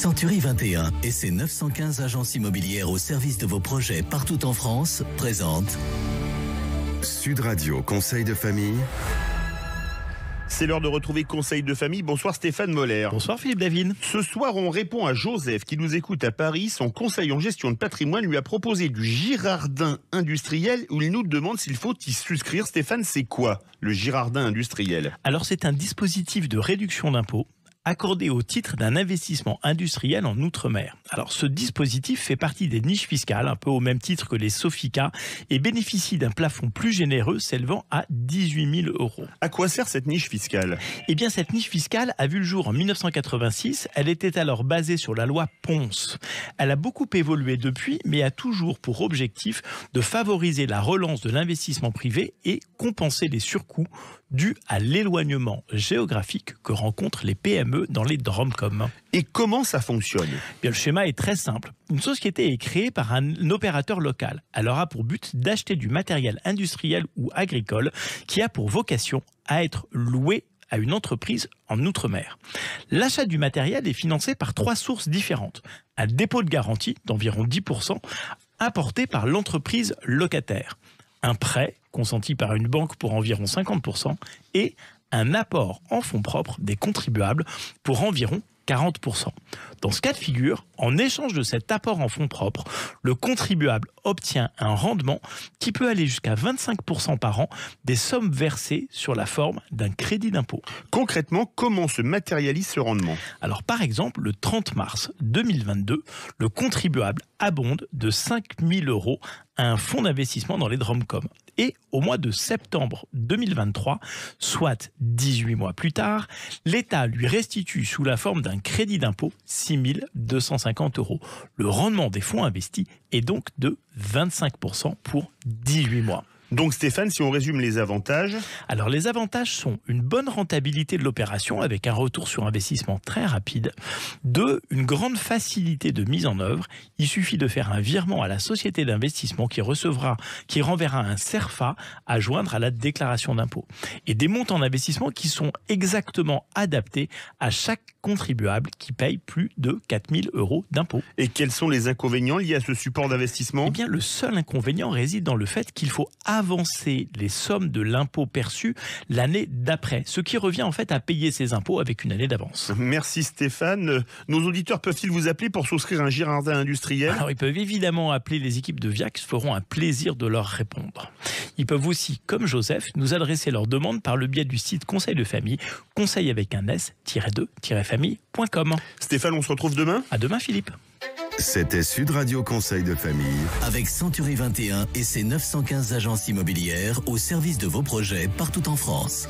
Century 21 et ses 915 agences immobilières au service de vos projets partout en France présentent Sud Radio Conseil de famille. C'est l'heure de retrouver Conseil de famille. Bonsoir Stéphane Moller. Bonsoir Philippe Davine. Ce soir, on répond à Joseph qui nous écoute à Paris. Son conseil en gestion de patrimoine lui a proposé du Girardin industriel où il nous demande s'il faut y souscrire. Stéphane, c'est quoi le Girardin industriel? Alors c'est un dispositif de réduction d'impôt accordé au titre d'un investissement industriel en Outre-mer. Alors ce dispositif fait partie des niches fiscales, un peu au même titre que les SOFICA, et bénéficie d'un plafond plus généreux s'élevant à 18 000 €. À quoi sert cette niche fiscale? Eh bien cette niche fiscale a vu le jour en 1986, elle était alors basée sur la loi Ponce. Elle a beaucoup évolué depuis, mais a toujours pour objectif de favoriser la relance de l'investissement privé et compenser les surcoûts dus à l'éloignement géographique que rencontrent les PME dans les DROMCOM. Et comment ça fonctionne? Bien, le schéma est très simple. Une société est créée par un opérateur local. Elle aura pour but d'acheter du matériel industriel ou agricole qui a pour vocation à être loué à une entreprise en Outre-mer. L'achat du matériel est financé par 3 sources différentes. Un dépôt de garantie d'environ 10% apporté par l'entreprise locataire. Un prêt consenti par une banque pour environ 50% et un apport en fonds propres des contribuables pour environ 40%. Dans ce cas de figure, en échange de cet apport en fonds propres, le contribuable obtient un rendement qui peut aller jusqu'à 25% par an des sommes versées sur la forme d'un crédit d'impôt. Concrètement, comment se matérialise ce rendement? Alors par exemple, le 30 mars 2022, le contribuable abonde de 5 000 € à un fonds d'investissement dans les DROMCOM. Et au mois de septembre 2023, soit 18 mois plus tard, l'État lui restitue sous la forme d'un crédit d'impôt 6 250 €. Le rendement des fonds investis est donc de 25% pour 18 mois. Donc Stéphane, si on résume les avantages... Alors les avantages sont une bonne rentabilité de l'opération avec un retour sur investissement très rapide. 2, une grande facilité de mise en œuvre. Il suffit de faire un virement à la société d'investissement qui renverra un CERFA à joindre à la déclaration d'impôt. Et des montants d'investissement qui sont exactement adaptés à chaque contribuable qui paye plus de 4 000 € d'impôt. Et quels sont les inconvénients liés à ce support d'investissement? Eh bien, le seul inconvénient réside dans le fait qu'il faut avancer les sommes de l'impôt perçu l'année d'après, ce qui revient en fait à payer ses impôts avec une année d'avance. Merci Stéphane. Nos auditeurs peuvent-ils vous appeler pour souscrire un Girardin industriel? Alors ils peuvent évidemment appeler les équipes de VIA qui se feront un plaisir de leur répondre. Ils peuvent aussi, comme Joseph, nous adresser leurs demandes par le biais du site Conseil de famille, conseil avec un s-2-famille.com. Stéphane, on se retrouve demain? À demain Philippe. C'était Sud Radio Conseil de famille. avec Century 21 et ses 915 agences immobilières au service de vos projets partout en France.